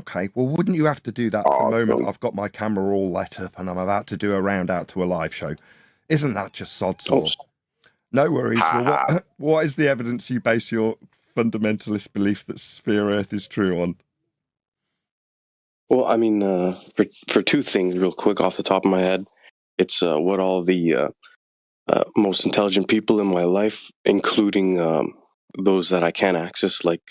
Okay, well, wouldn't you have to do that the moment I've got my camera all lit up and I'm about to do a round out to a live show? Isn't that just sod's law? No worries. Well, what is the evidence you base your fundamentalist belief that sphere Earth is true on? Well, I mean, for two things, real quick off the top of my head, it's what all the most intelligent people in my life, including those that I can't access, like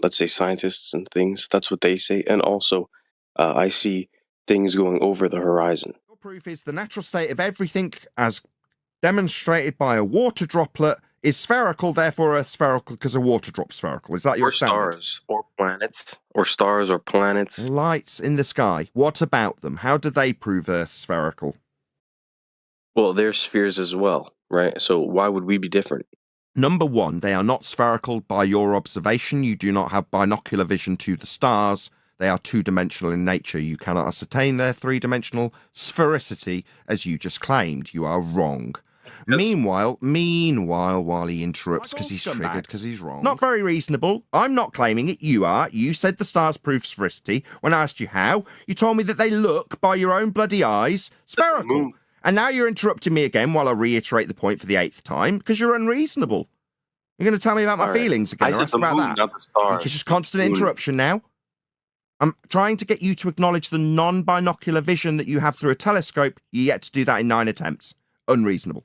let's say scientists and things. That's what they say, and also I see things going over the horizon. Your proof is the natural state of everything, as demonstrated by a water droplet, is spherical. Therefore, Earth's spherical because a water drop's spherical. Is that your standard? Stars or planets, or stars or planets. Lights in the sky. What about them? How do they prove Earth's spherical? Well, they're spheres as well, right? So why would we be different? Number one, they are not spherical by your observation. You do not have binocular vision to the stars. They are two-dimensional in nature. You cannot ascertain their three-dimensional sphericity, as you just claimed. You are wrong. Meanwhile, while he interrupts because he's triggered, because he's wrong. Not very reasonable. I'm not claiming it. You are. You said the stars prove sphericity. When I asked you how, you told me that they look, by your own bloody eyes, spherical. And now you're interrupting me again while I reiterate the point for the 8th time, because you're unreasonable. You're going to tell me about my feelings again. I said ask the about moon, that. not the stars. It's just constant interruption now. I'm trying to get you to acknowledge the non-binocular vision that you have through a telescope. You yet to do that in 9 attempts. Unreasonable.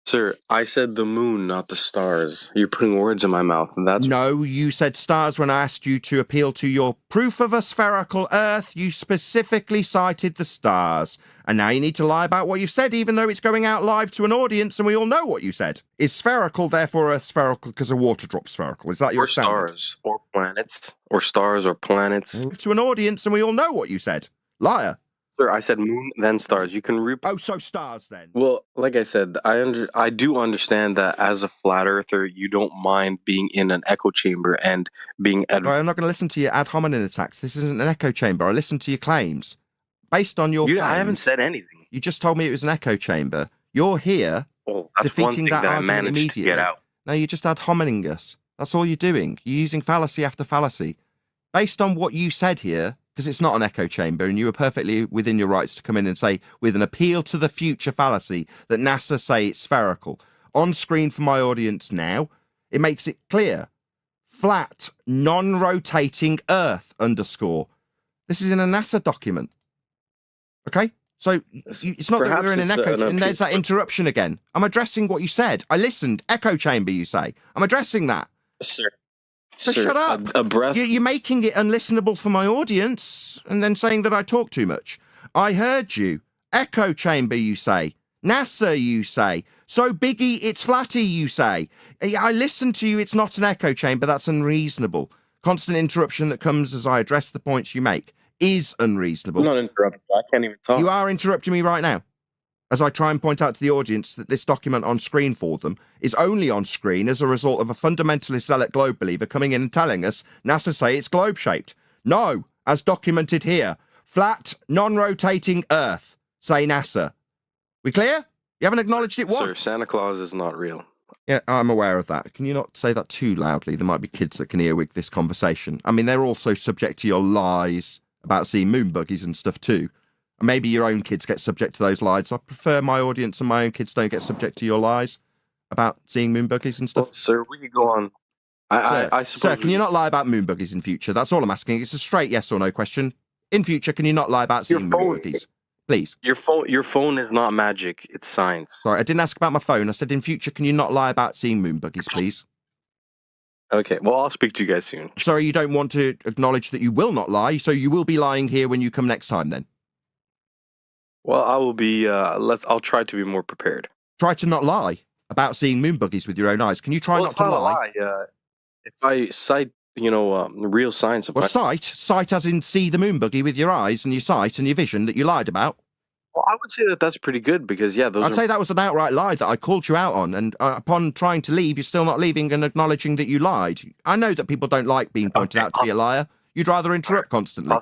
Sir, I said the moon, not the stars. You're putting words in my mouth, and that's... No, you said stars when I asked you to appeal to your proof of a spherical Earth. You specifically cited the stars. And now you need to lie about what you've said, even though it's going out live to an audience and we all know what you said. Is spherical, therefore Earth spherical because a water drop's spherical? Is that your standard? Stars or planets. Or stars or planets. To an audience and we all know what you said. Liar. Sir, I said moon, then stars. You can Oh, so stars then. Well, like I said, I do understand that as a flat earther, you don't mind being in an echo chamber and being... I'm not going to listen to your ad hominem attacks. This isn't an echo chamber. I listened to your claims. Based on your claims... I haven't said anything. You just told me it was an echo chamber. You're here defeating that argument immediately. To get out. No, you're just ad homining us. That's all you're doing. You're using fallacy after fallacy. Based on what you said here, because it's not an echo chamber, and you were perfectly within your rights to come in and say, with an appeal to the future fallacy, that NASA say it's spherical. On screen for my audience now, it makes it clear. Flat, non-rotating Earth, _. This is in a NASA document. Okay? So it's not that we're in an echo chamber, and there's that interruption again. I'm addressing what you said. I listened. Echo chamber, you say. I'm addressing that. Sir. So shut up. A breath. You're making it unlistenable for my audience and then saying that I talk too much. I heard you. Echo chamber, you say. NASA, you say. So Biggie, it's flatty, you say. I listened to you. It's not an echo chamber. That's unreasonable. Constant interruption that comes as I address the points you make is unreasonable. I'm not interrupting. I can't even talk. You are interrupting me right now. As I try and point out to the audience that this document on screen for them is only on screen as a result of a fundamentalist zealot globe believer coming in and telling us NASA say it's globe-shaped. No, as documented here. Flat, non-rotating Earth, say NASA. We clear? You haven't acknowledged it once. Sir, Santa Claus is not real. Yeah, I'm aware of that. Can you not say that too loudly? There might be kids that can earwig this conversation. I mean, they're also subject to your lies about seeing moon buggies and stuff too. Maybe your own kids get subject to those lies. I prefer my audience and my own kids don't get subject to your lies about seeing moon buggies and stuff. Well, sir, we could go on. I suppose. Sir, can you not lie about moon buggies in future? That's all I'm asking. It's a straight yes or no question. In future, can you not lie about seeing moon buggies? Please. Your phone is not magic. It's science. Sorry, I didn't ask about my phone. I said in future, can you not lie about seeing moon buggies, please? Okay, well, I'll speak to you guys soon. Sorry, you don't want to acknowledge that you will not lie, so you will be lying here when you come next time then? Well, I will be, I'll try to be more prepared. Try to not lie about seeing moon buggies with your own eyes. Can you try not to lie? If I cite, real science... Well, cite as in see the moon buggy with your eyes and your sight and your vision that you lied about. Well, I would say that that's pretty good because, I'd say that was an outright lie that I called you out on, and upon trying to leave, you're still not leaving and acknowledging that you lied. I know that people don't like being pointed out to be a liar. You'd rather interrupt constantly.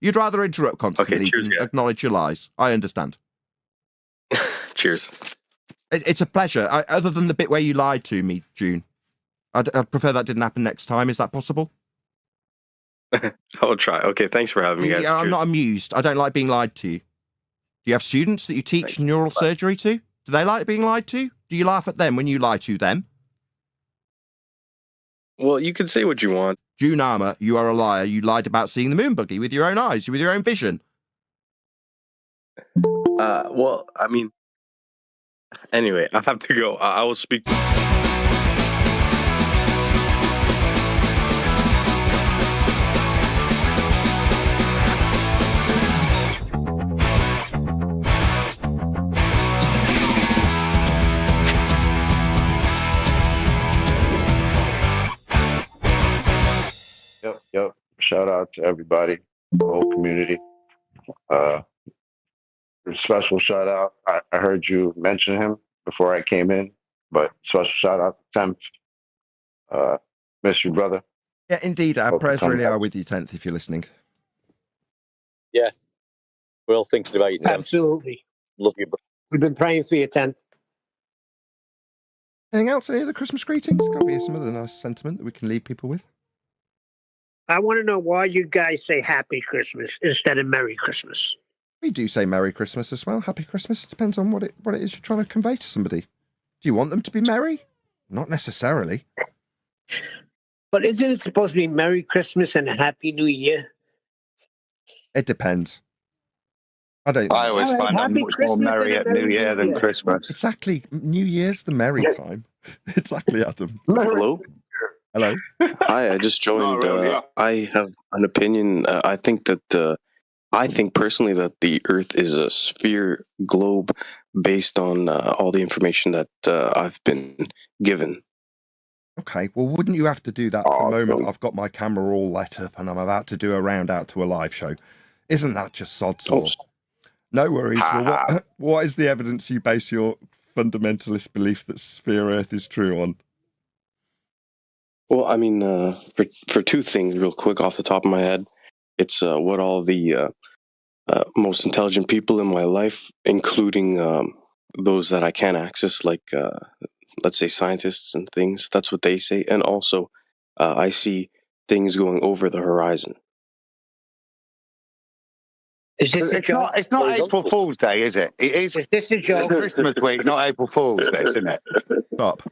You'd rather interrupt constantly than acknowledge your lies. I understand. Cheers. It's a pleasure. Other than the bit where you lied to me, June, I'd prefer that didn't happen next time. Is that possible? I'll try. Okay, thanks for having me, guys. Yeah, I'm Cheers. not amused. I don't like being lied to. Do you have students that you teach neural surgery to? Do they like being lied to? Do you laugh at them when you lie to them? Well, you can say what you want. June Armour, you are a liar. You lied about seeing the moon buggy with your own eyes, with your own vision. Well, I mean, anyway, I have to go. I will speak. Yep. Shout out to everybody, the whole community. A special shout out. I heard you mention him before I came in, but special shout out to Temp. Miss you, brother. Yeah, indeed. Our Hope you prayers come really back. are with you, 10th, if you're listening. Yeah. We're all thinking about you, Tim. Absolutely. Love you, bro. We've been praying for you, 10th. Anything else? Any other Christmas greetings? Got to be some other nice sentiment that we can leave people with. I want to know why you guys say Happy Christmas instead of Merry Christmas. We do say Merry Christmas as well. Happy Christmas. It depends on what it is you're trying to convey to somebody. Do you want them to be merry? Not necessarily. But isn't it supposed to be Merry Christmas and a Happy New Year? It depends. I don't. I always All right, find I'm happy much more Christmas merry and at a Merry New Year than New Year. Christmas. Exactly. New Year's the merry time. Exactly, Adam. Hello. Hello. Hi, I just joined. I have an opinion. I think personally that the Earth is a sphere globe based on all the information that I've been given. Okay. Well, wouldn't you have to do that the moment I've got my camera all lit up and I'm about to do a round out to a live show? Isn't that just sod's law? No worries. Well, what is the evidence you base your fundamentalist belief that sphere Earth is true on? Well, I mean, for two things, real quick off the top of my head, it's what all the most intelligent people in my life, including those that I can't access, like let's say scientists and things. That's what they say, and also I see things going over the horizon. Is this a It's joke? not. It's not April Fool's Day, is it? It is Is this a joke? Christmas week, not April Fool's Day, isn't it? Stop.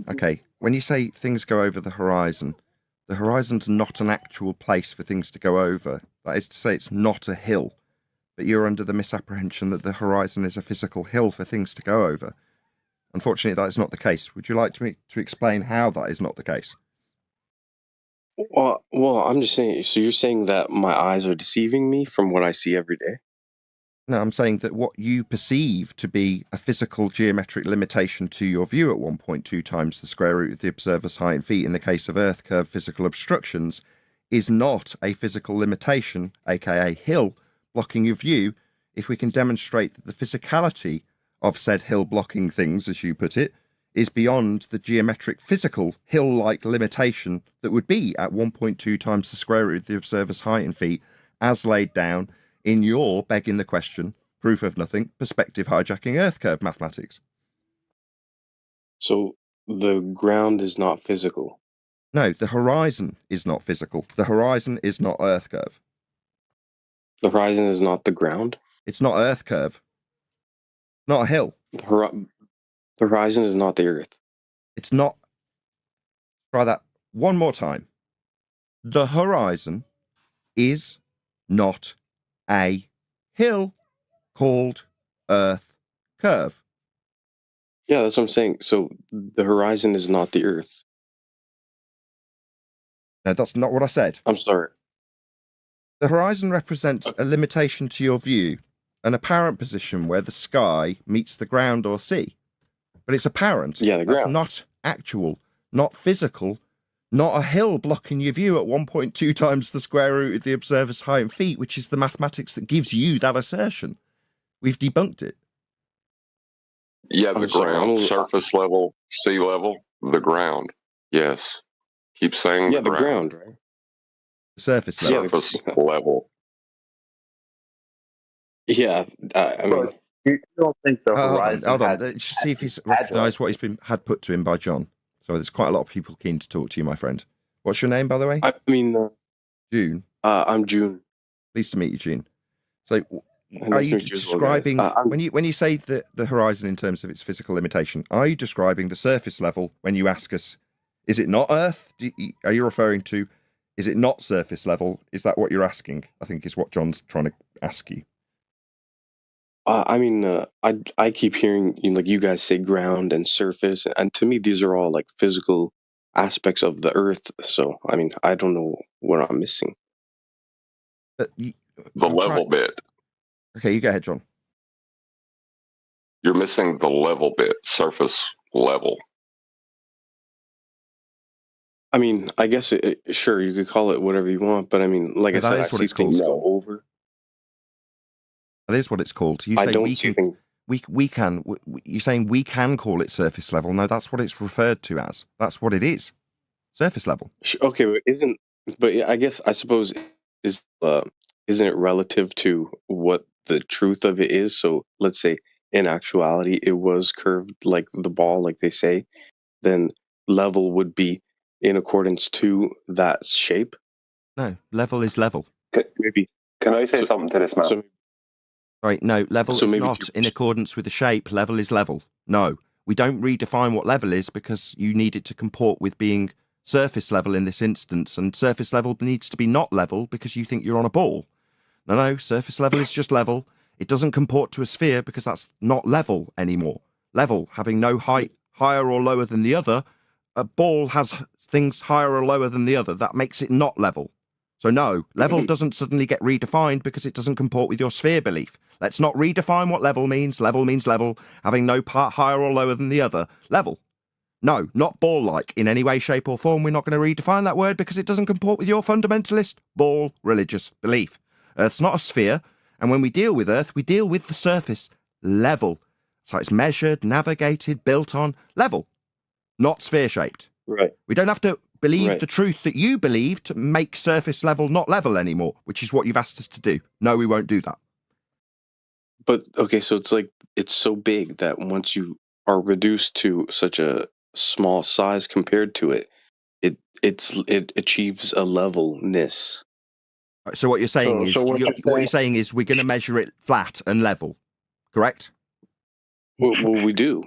Okay. When you say things go over the horizon's not an actual place for things to go over. That is to say, it's not a hill. But you're under the misapprehension that the horizon is a physical hill for things to go over. Unfortunately, that is not the case. Would you like me to explain how that is not the case? Well, I'm just saying. So you're saying that my eyes are deceiving me from what I see every day? No, I'm saying that what you perceive to be a physical geometric limitation to your view at 1.2 times the square root of the observer's height in feet in the case of Earth curve physical obstructions is not a physical limitation, aka hill, blocking your view if we can demonstrate that the physicality of said hill blocking things, as you put it, is beyond the geometric physical hill-like limitation that would be at 1.2 times the square root of the observer's height in feet as laid down in your, begging the question, proof of nothing, perspective hijacking Earth curve mathematics. So the ground is not physical. No, the horizon is not physical. The horizon is not Earth curve. The horizon is not the ground. It's not Earth curve. Not a hill. The horizon is not the Earth. It's not. Try that one more time. The horizon is not a hill called Earth curve. Yeah, that's what I'm saying. So the horizon is not the Earth. No, that's not what I said. I'm sorry. The horizon represents a limitation to your view, an apparent position where the sky meets the ground or sea. But it's apparent. Yeah, the ground. That's not actual, not physical, not a hill blocking your view at 1.2 times the square root of the observer's height in feet, which is the mathematics that gives you that assertion. We've debunked it. Yeah, the I'm sorry, ground, surface level, sea level, the ground. Yes. Keep saying Yeah, the ground, right? The surface level. surface level. Yeah, I mean, You don't think the Hold horizon on. has- Let's see if he's recognised what he's had put to him by John. So there's quite a lot of people keen to talk to you, my friend. What's your name, by the way? I mean, June. I'm June. Pleased to meet you, Gene. So, are Nice to you meet you as well, guys. describing when you say the horizon in terms of its physical limitation? Are you describing the surface level when you ask us, is it not Earth? Are you referring to, is it not surface level? Is that what you're asking? I think is what John's trying to ask you. I keep hearing like you guys say ground and surface, and to me these are all like physical aspects of the Earth. So I mean, I don't know what I'm missing. The level bit. Okay, you go ahead, John. You're missing the level bit, surface level. I mean, I guess sure you could call it whatever you want, but I mean, like I That said, I is what see it's called. things go over. That is what it's called. You I say don't we see can. things. You're saying we can call it surface level. No, that's what it's referred to as. That's what it is. Surface level. Okay, but I guess I suppose is isn't it relative to what the truth of it is? So let's say in actuality it was curved like the ball, like they say, then level would be in accordance to that shape. No, level is level. Maybe. Can I say So- something to this, man? So Right, no, level So is maybe not in accordance with the shape. Level is level. No, we don't redefine what level is because you need it to comport with being surface level in this instance, and surface level needs to be not level because you think you're on a ball. No, surface level is just level. It doesn't comport to a sphere because that's not level anymore. Level, having no height higher or lower than the other. A ball has things higher or lower than the other. That makes it not level. So no, level doesn't suddenly get redefined because it doesn't comport with your sphere belief. Let's not redefine what level means. Level means level, having no part higher or lower than the other. Level. No, not ball-like in any way, shape or form. We're not going to redefine that word because it doesn't comport with your fundamentalist ball religious belief. Earth's not a sphere, and when we deal with Earth, we deal with the surface level. So it's measured, navigated, built on level, not sphere-shaped. right. We don't have to believe Right. the truth that you believe to make surface level not level anymore, which is what you've asked us to do. No, we won't do that. But okay, so it's like it's so big that once you are reduced to such a small size compared to it, it achieves a levelness. So what you're saying is, So what you're what you're saying is we're going to measure it flat and level, correct? Well, we do.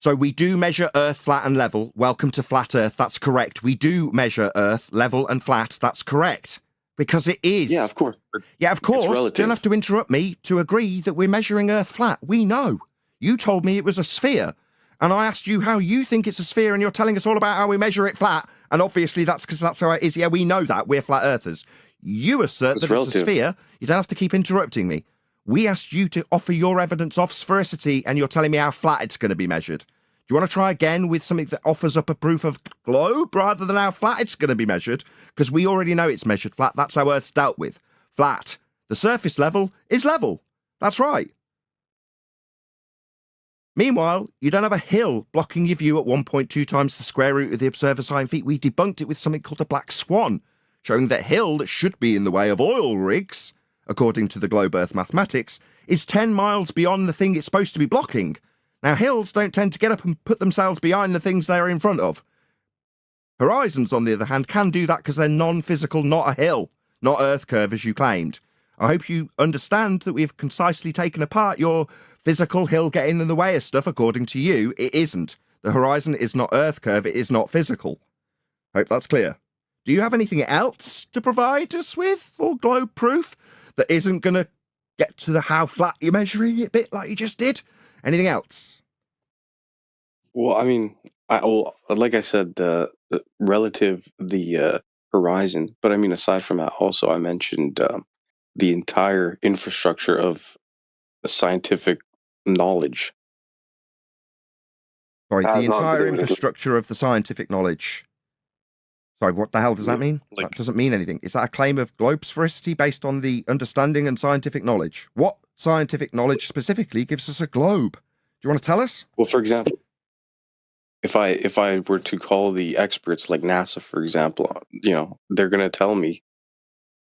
So we do measure Earth flat and level. Welcome to Flat Earth. That's correct. We do measure Earth level and flat. That's correct. Because it is. Yeah, of course. Yeah, of course. You relative. don't have to interrupt me to agree that we're measuring Earth flat. We know. You told me it was a sphere. And I asked you how you think it's a sphere, and you're telling us all about how we measure it flat. And obviously that's because that's how it is. Yeah, we know that. We're flat earthers. You assert that relative. it's a sphere. You don't have to keep interrupting me. We asked you to offer your evidence of sphericity, and you're telling me how flat it's going to be measured. Do you want to try again with something that offers up a proof of globe rather than how flat it's going to be measured? Because we already know it's measured flat. That's how Earth's dealt with. Flat. The surface level is level. That's right. Meanwhile, you don't have a hill blocking your view at 1.2 times the square root of the observer's hind feet. We debunked it with something called a black swan, showing that hill that should be in the way of oil rigs, according to the globe Earth mathematics, is 10 miles beyond the thing it's supposed to be blocking. Now, hills don't tend to get up and put themselves behind the things they're in front of. Horizons, on the other hand, can do that because they're non-physical, not a hill, not Earth curve as you claimed. I hope you understand that we've concisely taken apart your physical hill getting in the way of stuff. According to you, it isn't. The horizon is not Earth curve, it is not physical. Hope that's clear. Do you have anything else to provide us with for globe proof that isn't going to get to the how flat you're measuring it bit like you just did? Anything else? Well, I mean, like I said, relative the horizon. But I mean, aside from that, also I mentioned the entire infrastructure of scientific knowledge. Sorry, Has the nothing to entire do with it. infrastructure of the scientific knowledge. Sorry, what the hell does that mean? Like- That doesn't mean anything. Is that a claim of globe sphericity based on the understanding and scientific knowledge? What scientific knowledge specifically gives us a globe? Do you want to tell us? Well, for example, if I were to call the experts like NASA, for example, they're going to tell me,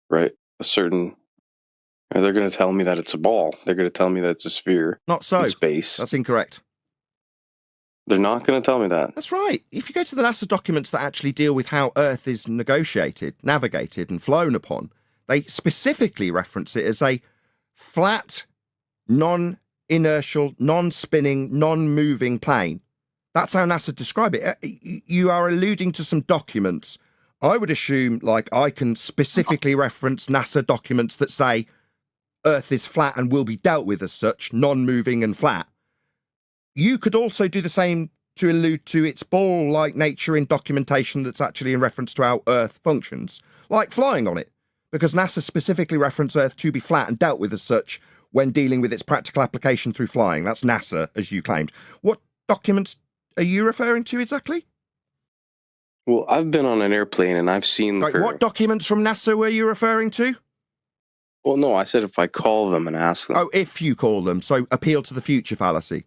right, they're going to tell me that it's a ball. They're going to tell me that it's a sphere Not so. in space. That's incorrect. They're not going to tell me that. That's right. If you go to the NASA documents that actually deal with how Earth is negotiated, navigated, and flown upon, They specifically reference it as a flat, non-inertial, non-spinning, non-moving plane. That's how NASA describe it. You are alluding to some documents. I would assume, like, I can specifically reference NASA documents that say Earth is flat and will be dealt with as such, non-moving and flat. You could also do the same to allude to its ball-like nature in documentation that's actually in reference to how Earth functions, like flying on it, because NASA specifically referenced Earth to be flat and dealt with as such when dealing with its practical application through flying. That's NASA, as you claimed. What documents are you referring to exactly? Well, I've been on an airplane and I've seen... Right, what documents from NASA were you referring to? Well, no, I said if I call them and ask them. Oh, if you call them, so appeal to the future fallacy.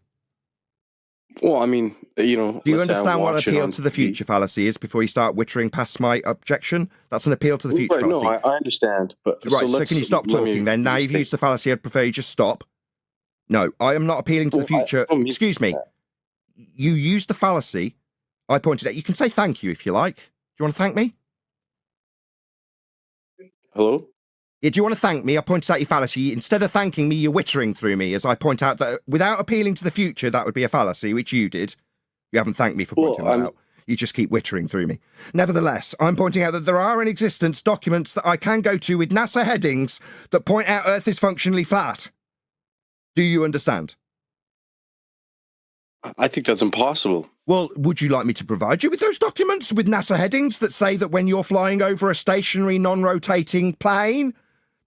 Well, I mean, you know... Do you let's say I'm understand what watching appeal on to the TV. future fallacy is before you start wittering past my objection? That's an appeal to the future Right, fallacy. no, I understand. But Right, so let's- can you stop let me talking then? Now you've restate. used the fallacy, I'd prefer you just stop. No, I am not appealing to the Well, I future. don't mean Excuse me. that. You used the fallacy. I pointed out. You can say thank you if you like. Do you want to thank me? Hello? Yeah, do you want to thank me? I pointed out your fallacy. Instead of thanking me, you're wittering through me as I point out that without appealing to the future, that would be a fallacy, which you did. You haven't thanked me for pointing that out. You just keep wittering through me. Nevertheless, I'm pointing out that there are in existence documents that I can go to with NASA headings that point out Earth is functionally flat. Do you understand? I think that's impossible. Well, would you like me to provide you with those documents with NASA headings that say that when you're flying over a stationary, non-rotating plane,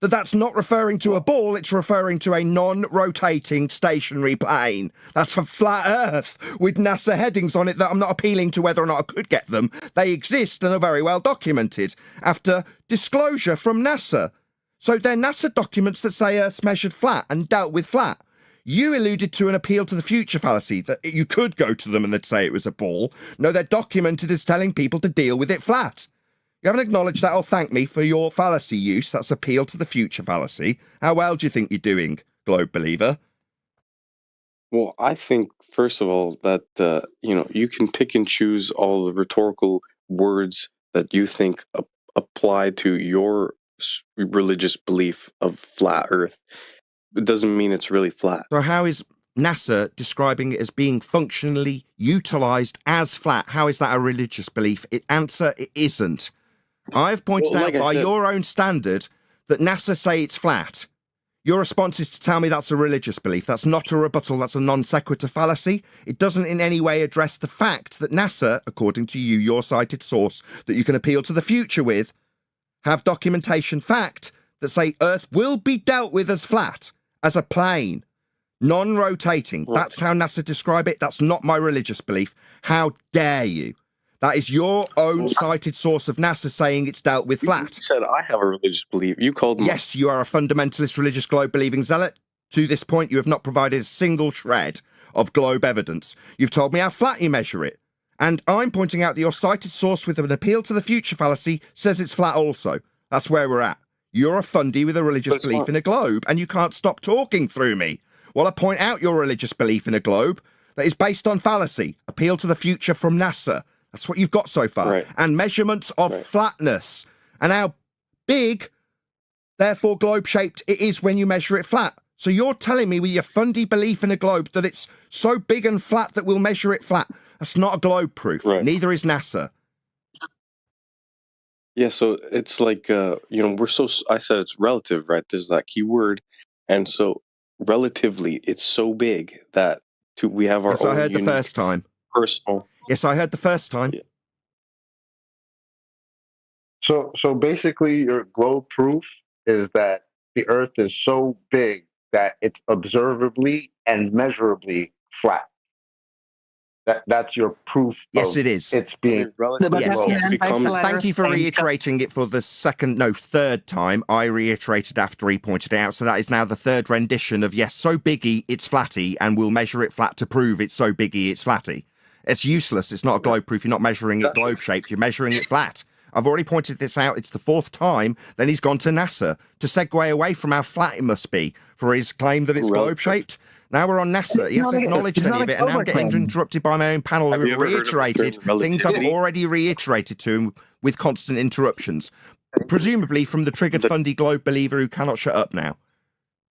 that's not referring to a ball, it's referring to a non-rotating stationary plane. That's for flat Earth, with NASA headings on it that I'm not appealing to whether or not I could get them. They exist and are very well documented after disclosure from NASA. So they're NASA documents that say Earth's measured flat and dealt with flat. You alluded to an appeal to the future fallacy, that you could go to them and they'd say it was a ball. No, they're documented as telling people to deal with it flat. You haven't acknowledged that or thanked me for your fallacy use. That's appeal to the future fallacy. How well do you think you're doing, Globe Believer? Well, I think, first of all, that, you can pick and choose all the rhetorical words that you think apply to your religious belief of flat Earth. It doesn't mean it's really flat. So how is NASA describing it as being functionally utilised as flat? How is that a religious belief? Answer, it isn't. I've pointed out by your own standard that NASA say it's flat. Your response is to tell me that's a religious belief. That's not a rebuttal, that's a non sequitur fallacy. It doesn't in any way address the fact that NASA, according to you, your cited source, that you can appeal to the future with, have documentation fact that say Earth will be dealt with as flat, as a plane, non-rotating. That's how NASA describe it. That's not my religious belief. How dare you? That is your own cited source of NASA saying it's dealt with flat. You said I have a religious belief. You called me. Yes, you are a fundamentalist religious globe-believing zealot. To this point, you have not provided a single shred of globe evidence. You've told me how flat you measure it. And I'm pointing out that your cited source with an appeal to the future fallacy says it's flat also. That's where we're at. You're a fundy with a religious belief in a globe, and you can't stop talking through me. While I point out your religious belief in a globe that is based on fallacy, appeal to the future from NASA. That's what you've got so far. Right. And measurements of flatness and how big, therefore globe-shaped, it is when you measure it flat. So you're telling me with your fundy belief in a globe that it's so big and flat that we'll measure it flat. That's not a globe proof. Right. Neither is NASA. Yeah, so it's like, I said it's relative, right? There's that key word. And so relatively, it's so big that we have our own I heard the first time. Personal. Yes, I heard the first time. Yeah. So basically, your globe proof is that the Earth is so big that it's observably and measurably flat. That's your proof. Yes, it is. It's being Yes. Thank you for reiterating it for the third time. I reiterated after he pointed it out. So that is now the third rendition of yes, so biggy, it's flatty, and we'll measure it flat to prove it's so biggy, it's flatty. It's useless. It's not a globe proof. You're not measuring it globe shaped. You're measuring it flat. I've already pointed this out. It's the fourth time. Then he's gone to NASA to segue away from how flat it must be for his claim that it's globe shaped. Now we're on NASA. He hasn't acknowledged any of it, and now I'm getting interrupted by my own panel who have reiterated things I've already reiterated to him with constant interruptions. presumably from the triggered fundy globe believer who cannot shut up now.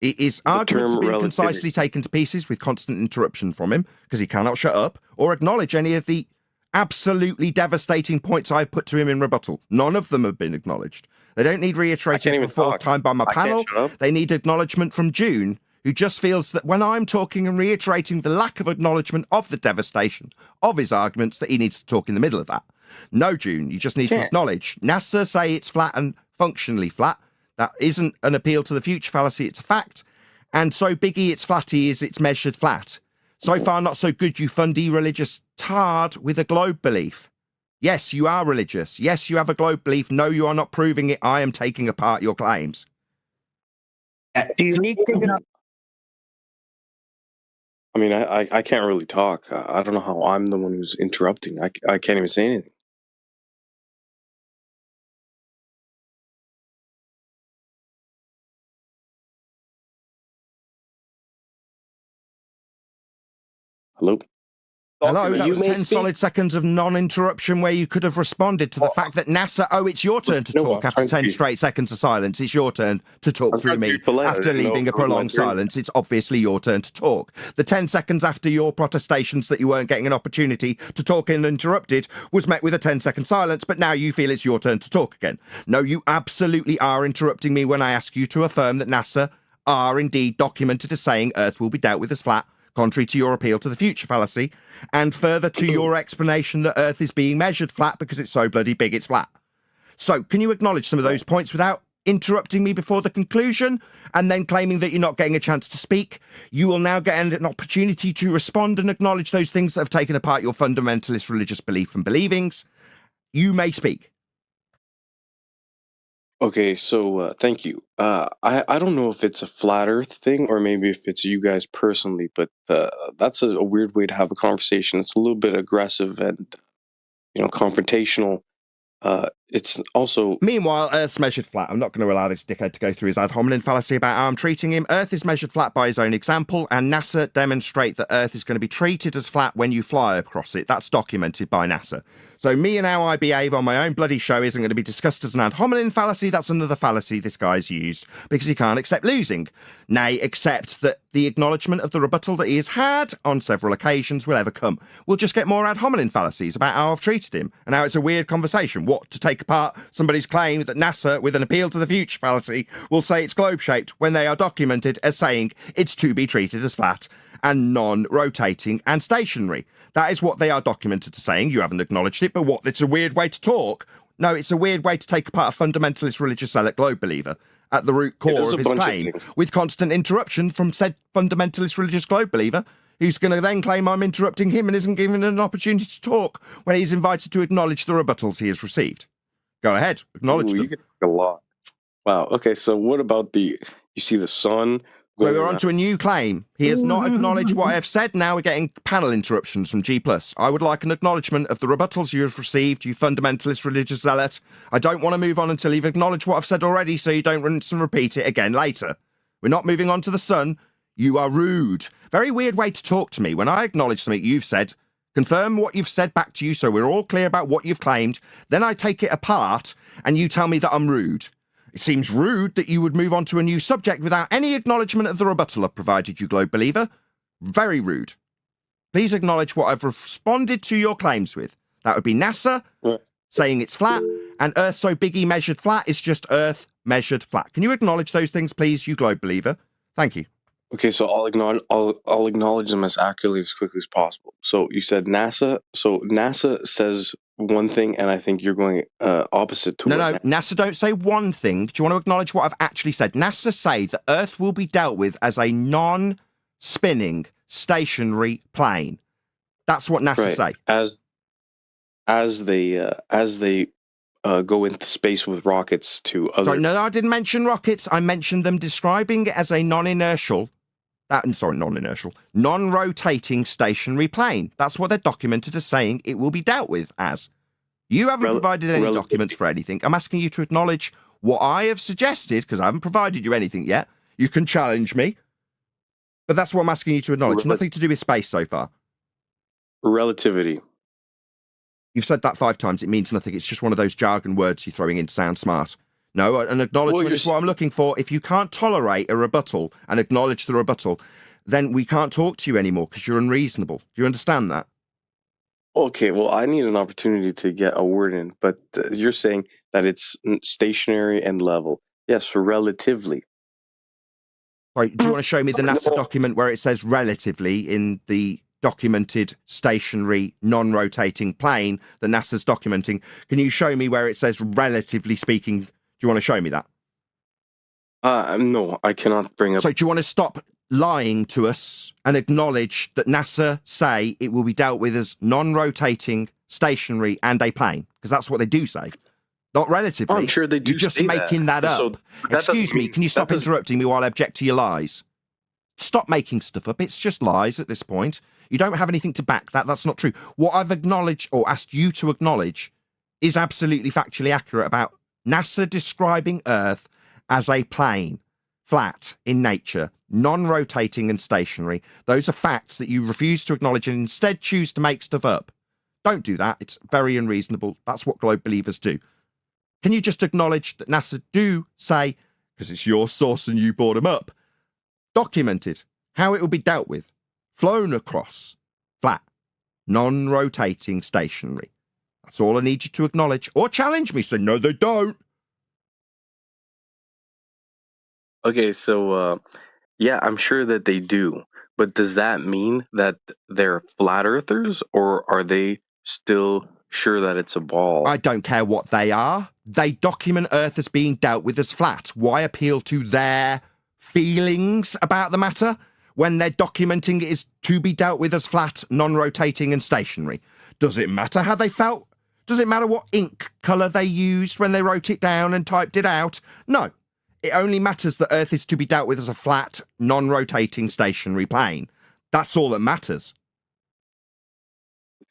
His arguments term have been relativity. concisely taken to pieces with constant interruption from him because he cannot shut up or acknowledge any of the absolutely devastating points I've put to him in rebuttal. None of them have been acknowledged. They don't need reiterating for even a fourth talk. time by my I can't panel. shut up. They need acknowledgement from June, who just feels that when I'm talking and reiterating the lack of acknowledgement of the devastation of his arguments, that he needs to talk in the middle of that. No, June, you just need to acknowledge. NASA say it's flat and functionally flat. That isn't an appeal to the future fallacy, it's a fact. And so biggie it's flatty is it's measured flat. So far, not so good, you fundy religious tard with a globe belief. Yes, you are religious. Yes, you have a globe belief. No, you are not proving it. I am taking apart your claims. Do you need to... I mean, I can't really talk. I don't know how I'm the one who's interrupting. I can't even say anything. Hello? Hello, that You was may 10 speak. solid seconds of non-interruption where you could have responded to the fact that NASA, it's your turn to No, talk I'm after trying to 10 be- straight seconds of silence. It's your turn to talk I'm through trying to me. be polite. I After didn't know leaving if a it was my prolonged turn. silence, it's obviously your turn to talk. The 10 seconds after your protestations that you weren't getting an opportunity to talk uninterrupted was met with a 10-second silence, but now you feel it's your turn to talk again. No, you absolutely are interrupting me when I ask you to affirm that NASA are indeed documented as saying Earth will be dealt with as flat, contrary to your appeal to the future fallacy, and further to your explanation that Earth is being measured flat because it's so bloody big it's flat. So, can you acknowledge some of those points without interrupting me before the conclusion and then claiming that you're not getting a chance to speak? You will now get an opportunity to respond and acknowledge those things that have taken apart your fundamentalist religious belief and believings. You may speak. Okay, so thank you. I don't know if it's a flat Earth thing or maybe if it's you guys personally, but that's a weird way to have a conversation. It's a little bit aggressive and confrontational. It's also Meanwhile, Earth's measured flat. I'm not going to allow this dickhead to go through his ad hominem fallacy about how I'm treating him. Earth is measured flat by his own example, and NASA demonstrate that Earth is going to be treated as flat when you fly across it. That's documented by NASA. So me and how I behave on my own bloody show isn't going to be discussed as an ad hominem fallacy. That's another fallacy this guy's used because he can't accept losing. Nay, accept that the acknowledgement of the rebuttal that he has had on several occasions will ever come. We'll just get more ad hominem fallacies about how I've treated him and how it's a weird conversation. What, to take apart somebody's claim that NASA, with an appeal to the future fallacy, will say it's globe-shaped when they are documented as saying it's to be treated as flat and non-rotating and stationary. That is what they are documented as saying. You haven't acknowledged it, but what? It's a weird way to talk. No, it's a weird way to take apart a fundamentalist religious zealot globe believer at the root core there's of a his bunch of claim, things. with constant interruption from said fundamentalist religious globe believer, who's going to then claim I'm interrupting him and isn't given an opportunity to talk when he's invited to acknowledge the rebuttals he has received. Go ahead, acknowledge Ooh, them. you can talk a lot. Wow. Okay, so what about you see the sun So going we're on around? to a new claim. He has not acknowledged what I have said. Now we're getting panel interruptions from G+. I would like an acknowledgement of the rebuttals you have received, you fundamentalist religious zealot. I don't want to move on until you've acknowledged what I've said already so you don't rinse and repeat it again later. We're not moving on to the sun. You are rude. Very weird way to talk to me. When I acknowledge something you've said, confirm what you've said back to you so we're all clear about what you've claimed, then I take it apart and you tell me that I'm rude. It seems rude that you would move on to a new subject without any acknowledgement of the rebuttal I've provided you, globe believer. Very rude. Please acknowledge what I've responded to your claims with. That would be NASA saying it's flat, and Earth so biggie measured flat is just Earth measured flat. Can you acknowledge those things, please, you globe believer? Thank you. Okay, so I'll acknowledge them as accurately as quickly as possible. So you said NASA. So NASA says one thing, and I think you're going opposite to No, what NASA don't say one thing. Do you want to acknowledge what I've actually said? NASA say that Earth will be dealt with as a non-spinning stationary plane. That's what NASA say. As they go into space with rockets to other. Sorry, no, I didn't mention rockets. I mentioned them describing it as a non-rotating stationary plane. That's what they're documented as saying it will be dealt with as. You haven't provided any documents for anything. I'm asking you to acknowledge what I have suggested, because I haven't provided you anything yet. You can challenge me, but that's what I'm asking you to acknowledge. Nothing to do with space so far. Relativity. You've said that 5 times. It means nothing. It's just one of those jargon words you're throwing in to sound smart. No, an acknowledgement you're is what I'm looking for. If you can't tolerate a rebuttal and acknowledge the rebuttal, then we can't talk to you anymore because you're unreasonable. Do you understand that? Okay, well, I need an opportunity to get a word in, but you're saying that it's stationary and level. Yes, relatively. Right, do you want to show me the NASA document where it says relatively in the documented stationary non-rotating plane that NASA's documenting? Can you show me where it says relatively speaking? Do you want to show me that? No, I cannot bring up. So do you want to stop lying to us and acknowledge that NASA say it will be dealt with as non-rotating, stationary, and a plane? Because that's what they do say. Not relatively. Oh, I'm sure they do. You're just say making that up. So that Excuse me, can you stop interrupting me while I object to your lies? Stop making stuff up. It's just lies at this point. You don't have anything to back that. That's not true. What I've acknowledged or asked you to acknowledge is absolutely factually accurate about NASA describing Earth as a plane, flat in nature, non-rotating and stationary. Those are facts that you refuse to acknowledge and instead choose to make stuff up. Don't do that. It's very unreasonable. That's what globe believers do. Can you just acknowledge that NASA do say, because it's your source and you brought them up, documented how it will be dealt with, flown across, flat, non-rotating, stationary. That's all I need you to acknowledge. Or challenge me, say, no, they don't. Okay, so yeah, I'm sure that they do. But does that mean that they're flat earthers, or are they still sure that it's a ball? I don't care what they are. They document Earth as being dealt with as flat. Why appeal to their feelings about the matter when they're documenting it is to be dealt with as flat, non-rotating and stationary? Does it matter how they felt? Does it matter what ink colour they used when they wrote it down and typed it out? No. It only matters that Earth is to be dealt with as a flat, non-rotating, stationary plane. That's all that matters.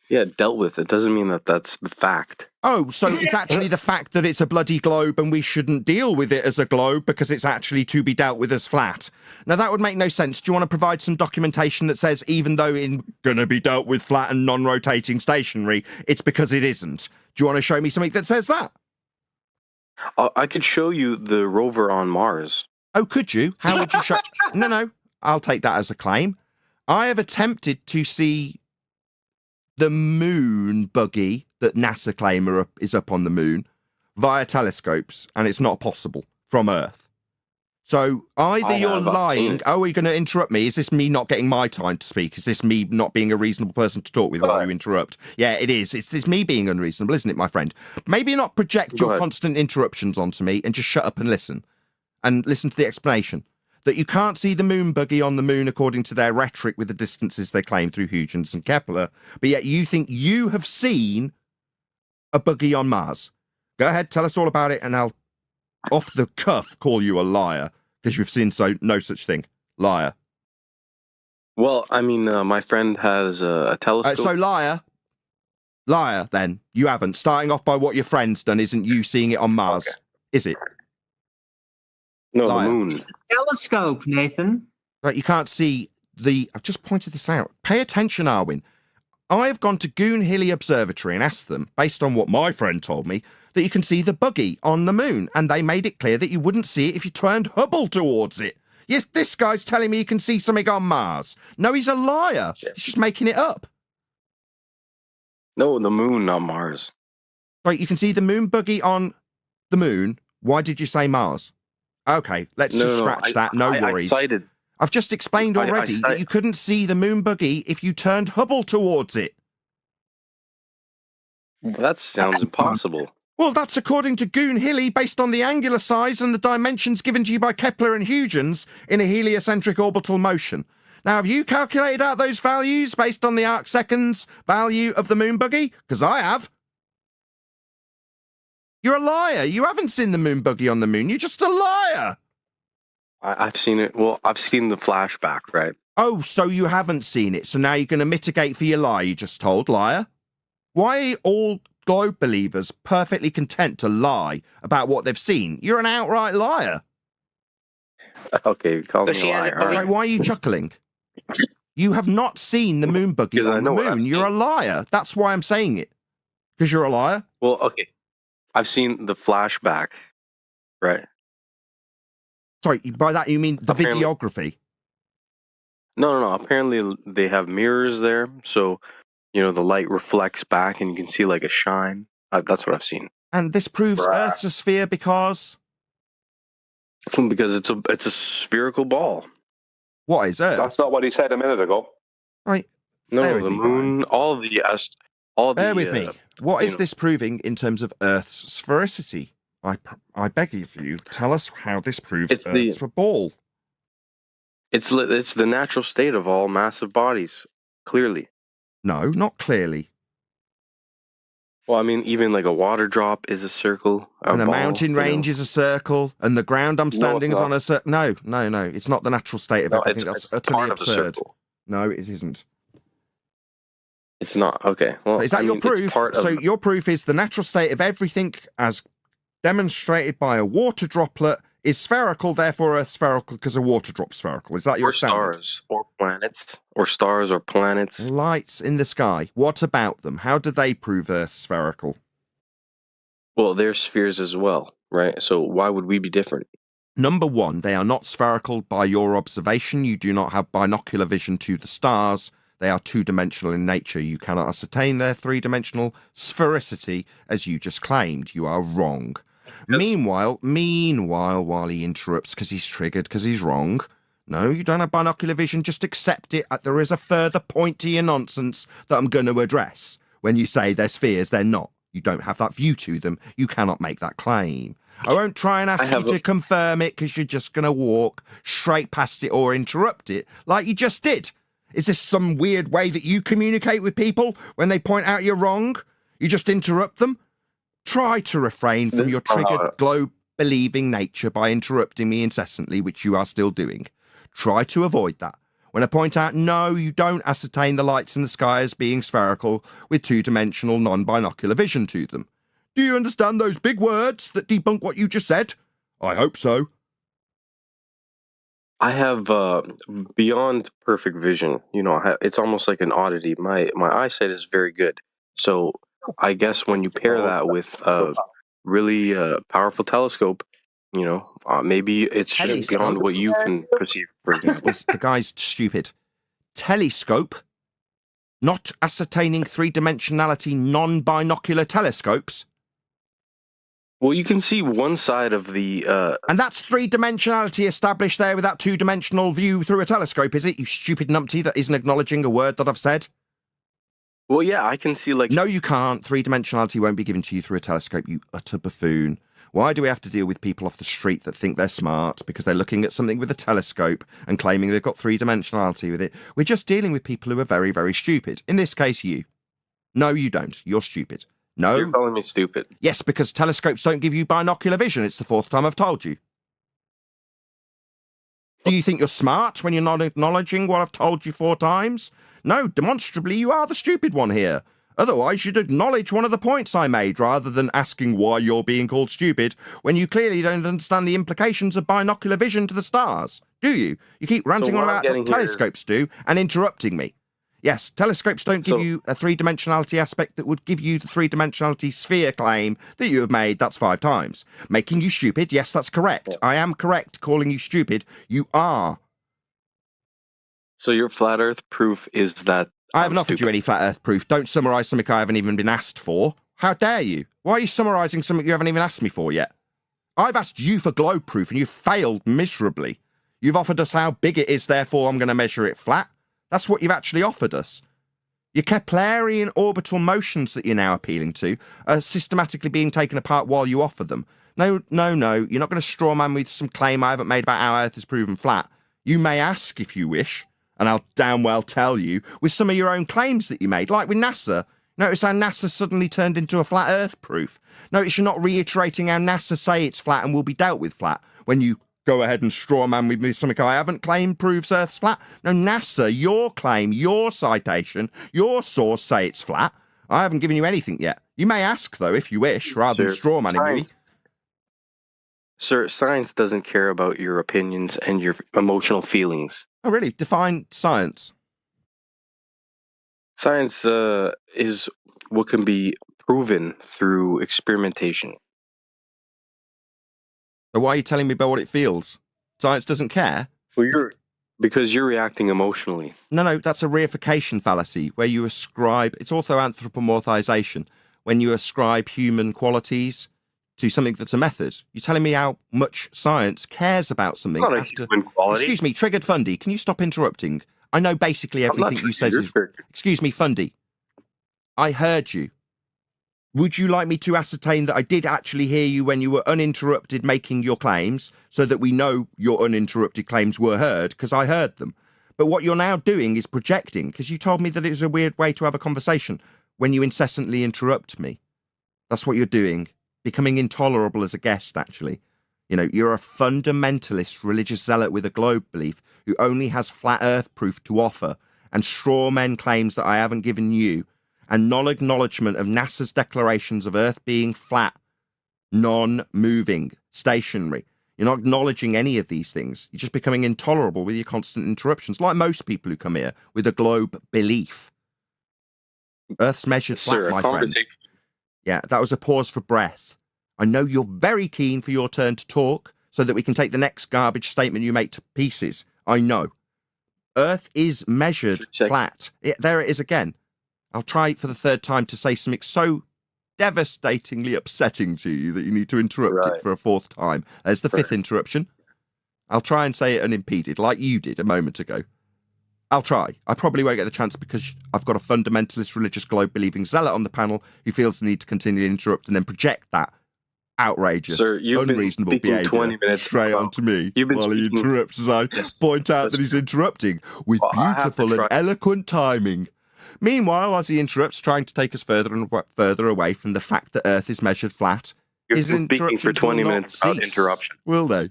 Yeah, dealt with. It doesn't mean that that's the fact. Oh, so it's actually the fact that it's a bloody globe and we shouldn't deal with it as a globe because it's actually to be dealt with as flat. Now, that would make no sense. Do you want to provide some documentation that says even though it's going to be dealt with flat and non-rotating stationary, it's because it isn't? Do you want to show me something that says that? I could show you the rover on Mars. Oh, could you? How would you show... No, I'll take that as a claim. I have attempted to see the moon buggy that NASA claim is up on the moon via telescopes, and it's not possible from Earth. So either you're lying... Oh, are you going to interrupt me? Is this me not getting my time to speak? Is this me not being a reasonable person to talk with while you interrupt? Yeah, it is. It's me being unreasonable, isn't it, my friend? Maybe not project your constant interruptions onto me and just shut up and listen to the explanation. That you can't see the moon buggy on the moon according to their rhetoric with the distances they claim through Huygens and Kepler, but yet you think you have seen a buggy on Mars. Go ahead, tell us all about it, and I'll, off the cuff, call you a liar, because you've seen no such thing. Liar. Well, I mean, my friend has a telescope. So liar, then. You haven't. Starting off by what your friend's done isn't you seeing it on Mars, is it? No, liar. The moon. Telescope, Nathan. Right, you can't see I've just pointed this out. Pay attention, Arwin. I have gone to Goon Hilly Observatory and asked them, based on what my friend told me, that you can see the buggy on the moon, and they made it clear that you wouldn't see it if you turned Hubble towards it. Yes, this guy's telling me you can see something on Mars. No, he's a liar. He's just making it up. No, the moon, not Mars. Right, you can see the moon buggy on the moon. Why did you say Mars? Okay, let's just scratch that. No worries. I've just explained already that you couldn't see the moon buggy if you turned Hubble towards it. Well, that sounds impossible. Well, that's according to Goon Hilly, based on the angular size and the dimensions given to you by Kepler and Huygens in a heliocentric orbital motion. Now, have you calculated out those values based on the arc seconds value of the moon buggy? Because I have. You're a liar. You haven't seen the moon buggy on the moon. You're just a liar. I've seen it. Well, I've seen the flashback, right? Oh, so you haven't seen it. So now you're going to mitigate for your lie you just told, liar. Why are all globe believers perfectly content to lie about what they've seen? You're an outright liar. Okay, call me a liar. Right, why are you chuckling? You have not seen the moon buggy on the moon. You're a liar. That's why I'm saying it. Because you're a liar. Well, okay. I've seen the flashback. right? Sorry, by that you mean the Apparently- videography? No. Apparently, they have mirrors there, so the light reflects back, and you can see like a shine. That's what I've seen. And this proves Right. Earth's a sphere because Because it's a spherical ball. what is Earth? That's not what he said a minute ago. Right, No, Bear no, with the me, Brian. moon, bear with me. What is you know- this proving in terms of Earth's sphericity? I beg of you, tell us how this proves It's the- Earth's a ball. It's the natural state of all massive bodies. Clearly. No, not clearly. Well, I mean, even like a water drop is a circle. And a ball, mountain range is a circle, and the ground I'm standing is not. on a circle. No. It's not the natural state of No, everything. That's it's utterly part of a absurd. circle. No, it isn't. It's not. Okay. Well, Is that your it's proof? part of- So your proof is the natural state of everything as demonstrated by a water droplet is spherical, therefore Earth's spherical because a water drop's spherical. Is that your or standard? stars or planets or stars or planets. Lights in the sky. What about them? How do they prove Earth's spherical? Well, they're spheres as well, right? So why would we be different? Number one, they are not spherical by your observation. You do not have binocular vision to the stars. They are two-dimensional in nature. You cannot ascertain their three-dimensional sphericity, as you just claimed. You are wrong. Meanwhile, while he interrupts because he's triggered, because he's wrong. No, you don't have binocular vision. Just accept it. There is a further point to your nonsense that I'm going to address. When you say they're spheres, they're not. You don't have that view to them. You cannot make that claim. I won't try and ask you to confirm it because you're just going to walk straight past it or interrupt it like you just did. Is this some weird way that you communicate with people when they point out you're wrong? You just interrupt them? Try to refrain from your triggered globe-believing nature by interrupting me incessantly, which you are still doing. Try to avoid that. When I point out, no, you don't ascertain the lights in the sky as being spherical with two-dimensional non-binocular vision to them. Do you understand those big words that debunk what you just said? I hope so. I have beyond perfect vision. It's almost like an oddity. My eyesight is very good. So I guess when you pair that with a really powerful telescope, maybe it's just Telescope? beyond what you can perceive. For example, The guy's stupid. Telescope? Not ascertaining three-dimensionality non-binocular telescopes? well, you can see one side of the. And that's three-dimensionality established there with that two-dimensional view through a telescope, is it, you stupid numpty that isn't acknowledging a word that I've said? Well, yeah, I can see like. No, you can't. Three-dimensionality won't be given to you through a telescope, you utter buffoon. Why do we have to deal with people off the street that think they're smart because they're looking at something with a telescope and claiming they've got three-dimensionality with it? We're just dealing with people who are very, very stupid. In this case, you. No, you don't. You're stupid. No. You're calling me stupid. Yes, because telescopes don't give you binocular vision. It's the fourth time I've told you. Do you think you're smart when you're not acknowledging what I've told you 4 times? No, demonstrably you are the stupid one here. Otherwise, you'd acknowledge one of the points I made rather than asking why you're being called stupid when you clearly don't understand the implications of binocular vision to the stars, do you? You keep ranting on about what telescopes do and interrupting me. Yes, telescopes don't give you a three-dimensionality aspect that would give you the three-dimensionality sphere claim that you have made. That's 5 times. Making you stupid, yes, that's correct. Yeah. I am correct calling you stupid. You are. So your flat Earth proof is that I haven't offered you any flat Earth proof. Don't summarise something I haven't even been asked for. How dare you? Why are you summarising something you haven't even asked me for yet? I've asked you for globe proof and you've failed miserably. You've offered us how big it is, therefore I'm going to measure it flat. That's what you've actually offered us. Your Keplerian orbital motions that you're now appealing to are systematically being taken apart while you offer them. No. You're not going to straw man with some claim I haven't made about how Earth is proven flat. You may ask if you wish, and I'll damn well tell you, with some of your own claims that you made, like with NASA. Notice how NASA suddenly turned into a flat Earth proof. Notice you're not reiterating how NASA say it's flat and will be dealt with flat when you go ahead and straw man with me something I haven't claimed proves Earth's flat. No, NASA, your claim, your citation, your source say it's flat. I haven't given you anything yet. You may ask, though, if you wish, rather than straw manning me. Sir, science doesn't care about your opinions and your emotional feelings. Oh, really? Define science. Science is what can be proven through experimentation. So why are you telling me about what it feels? Science doesn't care? Well, because you're reacting emotionally. No, that's a reification fallacy where you ascribe, it's also anthropomorphization, when you ascribe human qualities to something that's a method. You're telling me how much science cares about something It's not after... a human quality. Excuse me, Triggered Fundy, can you stop interrupting? I know basically everything you said is... Excuse me, Fundy. I heard you. Would you like me to ascertain that I did actually hear you when you were uninterrupted making your claims, so that we know your uninterrupted claims were heard, because I heard them? But what you're now doing is projecting, because you told me that it was a weird way to have a conversation when you incessantly interrupt me. That's what you're doing. Becoming intolerable as a guest, actually. You know, you're a fundamentalist religious zealot with a globe belief who only has flat earth proof to offer, and straw men claims that I haven't given you, and non-acknowledgement of NASA's declarations of Earth being flat, non-moving, stationary. You're not acknowledging any of these things. You're just becoming intolerable with your constant interruptions, like most people who come here with a globe belief. Earth's measured flat, my friend. Yeah, that was a pause for breath. I know you're very keen for your turn to talk so that we can take the next garbage statement you make to pieces. I know. Earth is measured flat. Yeah, there it is again. I'll try for the third time to say something so devastatingly upsetting to you that you need to interrupt it for a fourth time. There's the fifth interruption. I'll try and say it unimpeded, like you did a moment ago. I'll try. I probably won't get the chance because I've got a fundamentalist religious globe-believing zealot on the panel who feels the need to continually interrupt and then project that outrageous, unreasonable behaviour 20 minutes straight onto me while he interrupts as I point out that he's interrupting with beautiful and eloquent timing. Meanwhile, as he interrupts, trying to take us further and further away from the fact that Earth is measured flat, You've been speaking for 20 minutes without interruption. Will they?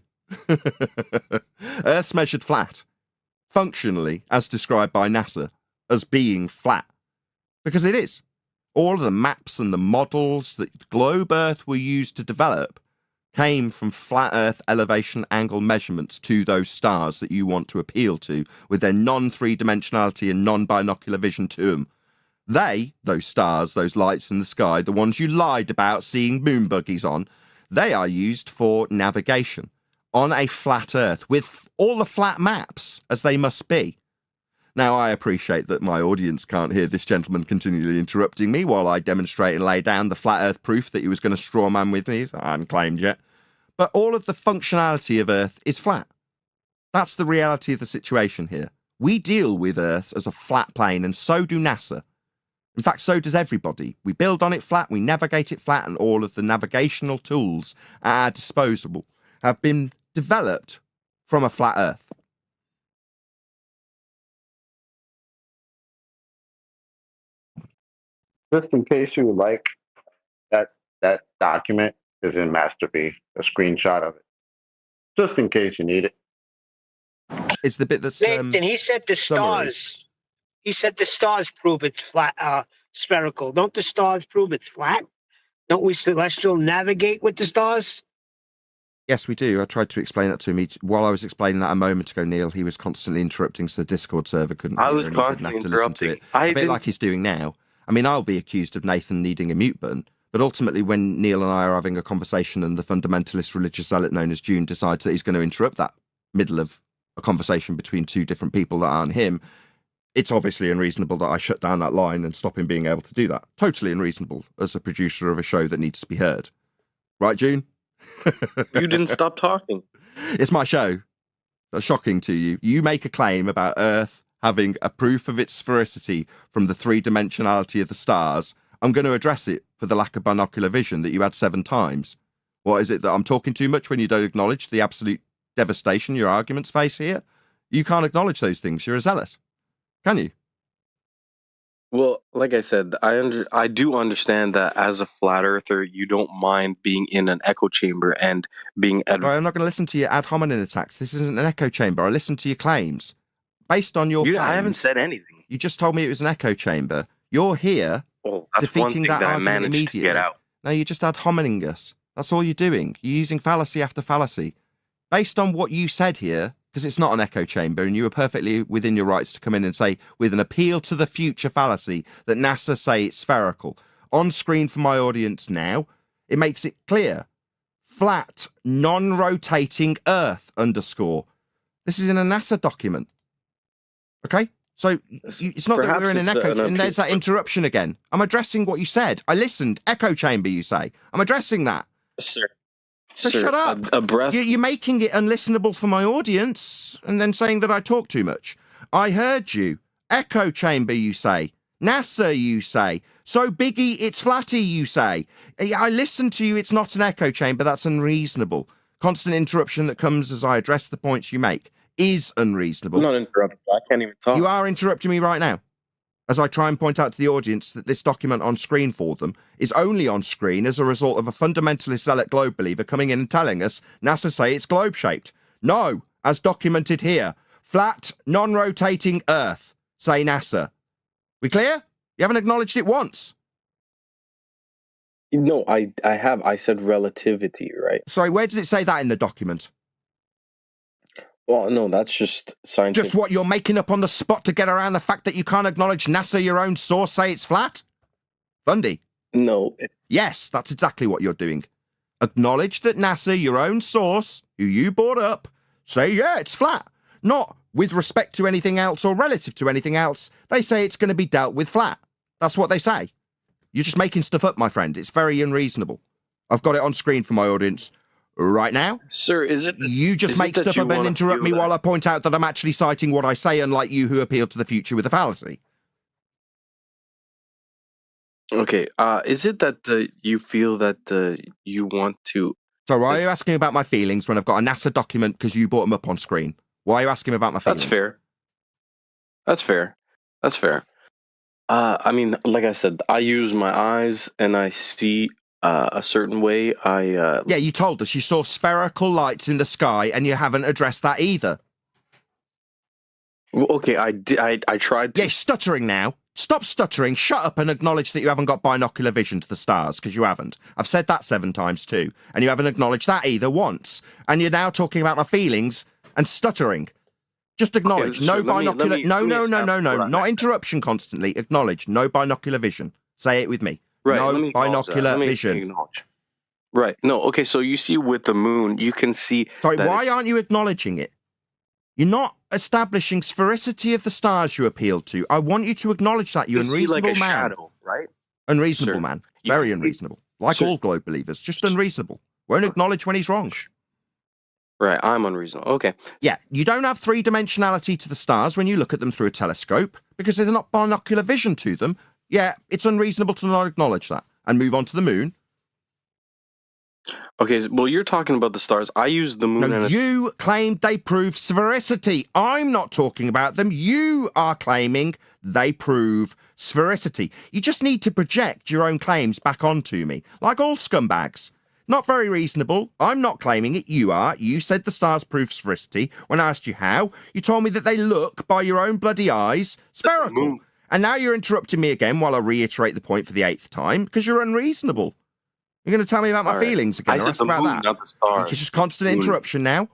Earth's measured flat, functionally, as described by NASA, as being flat. Because it is. All of the maps and the models that Globe Earth were used to develop came from flat Earth elevation angle measurements to those stars that you want to appeal to with their non-three-dimensionality and non-binocular vision to them. They, those stars, those lights in the sky, the ones you lied about seeing moon buggies on, they are used for navigation on a flat Earth with all the flat maps, as they must be. Now, I appreciate that my audience can't hear this gentleman continually interrupting me while I demonstrate and lay down the flat Earth proof that he was going to straw man with me. I haven't claimed yet. But all of the functionality of Earth is flat. That's the reality of the situation here. We deal with Earth as a flat plane, and so do NASA. In fact, so does everybody. We build on it flat, we navigate it flat, and all of the navigational tools at our disposal have been developed from a flat Earth. Just in case you would like, that document is in Master B, a screenshot of it. Just in case you need it. It's the bit that's Nathan, he said the summary. stars. He said the stars prove it's flat, spherical. Don't the stars prove it's flat? Don't we celestial navigate with the stars? Yes, we do. I tried to explain that to him. While I was explaining that a moment ago, Neil, he was constantly interrupting, so the Discord server couldn't hear. I was and he didn't constantly have to listen to interrupting. it. A bit like he's doing now. I mean, I'll be accused of Nathan needing a mute button, but ultimately when Neil and I are having a conversation and the fundamentalist religious zealot known as June decides that he's going to interrupt that middle of a conversation between two different people that aren't him, it's obviously unreasonable that I shut down that line and stop him being able to do that. Totally unreasonable as a producer of a show that needs to be heard. Right, June? You didn't stop talking. It's my show. That's shocking to you. You make a claim about Earth having a proof of its sphericity from the three-dimensionality of the stars. I'm going to address it for the lack of binocular vision that you had 7 times. What is it that I'm talking too much when you don't acknowledge the absolute devastation your arguments face here? You can't acknowledge those things. You're a zealot. Can you? Well, like I said, I do understand that as a flat earther, you don't mind being in an echo chamber and being... Right, I'm not going to listen to your ad hominem attacks. This isn't an echo chamber. I listen to your claims. Based on your claims, I haven't said anything. You just told me it was an echo chamber. You're here defeating that argument immediately. To get out. No, you're just ad homining us. That's all you're doing. You're using fallacy after fallacy. Based on what you said here, because it's not an echo chamber, and you were perfectly within your rights to come in and say, with an appeal to the future fallacy, that NASA say it's spherical. On screen for my audience now, it makes it clear. flat, non-rotating Earth _. This is in a NASA document. Okay? So it's not that Perhaps we're in an it's echo, an and there's that appeal. interruption again. I'm addressing what you said. I listened. Echo chamber, you say. I'm addressing that. Sir. So Sir, shut up. A breath. You're making it unlistenable for my audience and then saying that I talk too much. I heard you. Echo chamber, you say. NASA, you say. So biggie, it's flatty, you say. I listened to you. It's not an echo chamber. That's unreasonable. Constant interruption that comes as I address the points you make is unreasonable. I'm not interrupting. I can't even talk. You are interrupting me right now as I try and point out to the audience that this document on screen for them is only on screen as a result of a fundamentalist zealot globe believer coming in and telling us NASA say it's globe-shaped. No, as documented here. Flat, non-rotating Earth, say NASA. We clear? You haven't acknowledged it once. No, I have. I said relativity, right? Sorry, where does it say that in the document? Well, no, that's just scientific. Just what you're making up on the spot to get around the fact that you can't acknowledge NASA, your own source, say it's flat? Fundy. No, Yes, that's exactly what you're doing. Acknowledge that NASA, your own source, who you brought up, say, yeah, it's flat. Not with respect to anything else or relative to anything else. They say it's going to be dealt with flat. That's what they say. You're just making stuff up, my friend. It's very unreasonable. I've got it on screen for my audience right now. Sir, is it? You just make stuff up and interrupt me while I point out that I'm actually citing what I say, unlike you who appeal to the future with a fallacy. Okay, is it that you feel that you want to... So why are you asking about my feelings when I've got a NASA document because you brought them up on screen? Why are you asking me about my feelings? That's fair. That's fair. That's fair. I mean, like I said, I use my eyes and I see a certain way. Yeah, you told us you saw spherical lights in the sky and you haven't addressed that either. Well, okay, I tried to... Yeah, stuttering now. Stop stuttering, shut up and acknowledge that you haven't got binocular vision to the stars, because you haven't. I've said that 7 times too, and you haven't acknowledged that either once. And you're now talking about my feelings and stuttering. Just acknowledge. Okay, no sir, binocular... no, Not interruption constantly. Acknowledge. No binocular vision. Say it with me. Right, No binocular vision. Acknowledge. Right, no, okay, so you see with the moon, you can see... Sorry, why aren't you acknowledging it? You're not establishing sphericity of the stars you appeal to. I want you to acknowledge that, you unreasonable like a man. Shadow, right? Unreasonable Sir, man. you Very can see- unreasonable. Like Sir- all globe believers. Just unreasonable. Won't acknowledge when he's wrong. Right, I'm unreasonable. Okay. Yeah, you don't have 3-dimensionality to the stars when you look at them through a telescope because there's not binocular vision to them. Yeah, it's unreasonable to not acknowledge that. And move on to the moon. Okay, well, you're talking about the stars. I use the moon No, and... you claimed they prove sphericity. I'm not talking about them. You are claiming they prove sphericity. You just need to project your own claims back onto me, like all scumbags. Not very reasonable. I'm not claiming it. You are. You said the stars prove sphericity. When I asked you how, you told me that they look, by your own bloody eyes, spherical. And now you're interrupting me again while I reiterate the point for the 8th time, because you're unreasonable. You're going to tell me about my feelings again. I said ask the about moon, that. not the stars. It's just constant interruption now.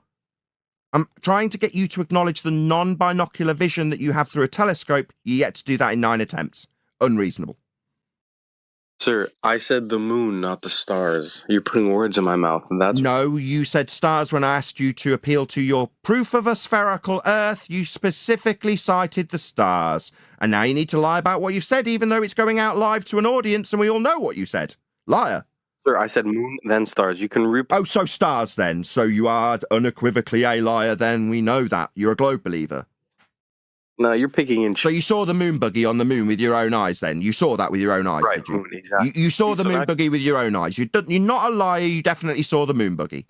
I'm trying to get you to acknowledge the non-binocular vision that you have through a telescope. You yet to do that in 9 attempts. Unreasonable. Sir, I said the moon, not the stars. You're putting words in my mouth, and that's... No, you said stars when I asked you to appeal to your proof of a spherical Earth. You specifically cited the stars. And now you need to lie about what you've said, even though it's going out live to an audience and we all know what you said. Liar. Sir, I said moon, then stars. You can Oh, so stars then. So you are unequivocally a liar then. We know that. You're a globe believer. No, you're picking in... So you saw the moon buggy on the moon with your own eyes then? You saw that with your own eyes, Right, did you? moon, exactly. You saw the So moon that- buggy with your own eyes. You're not a liar. You definitely saw the moon buggy.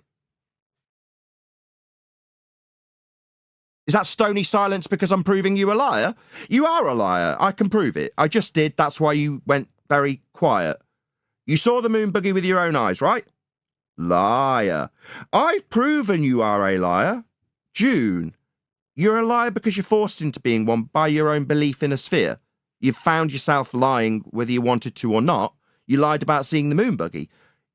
Is that stony silence because I'm proving you a liar? You are a liar. I can prove it. I just did. That's why you went very quiet. You saw the moon buggy with your own eyes, right? Liar. I've proven you are a liar. June. You're a liar because you're forced into being one by your own belief in a sphere. You've found yourself lying whether you wanted to or not. You lied about seeing the moon buggy.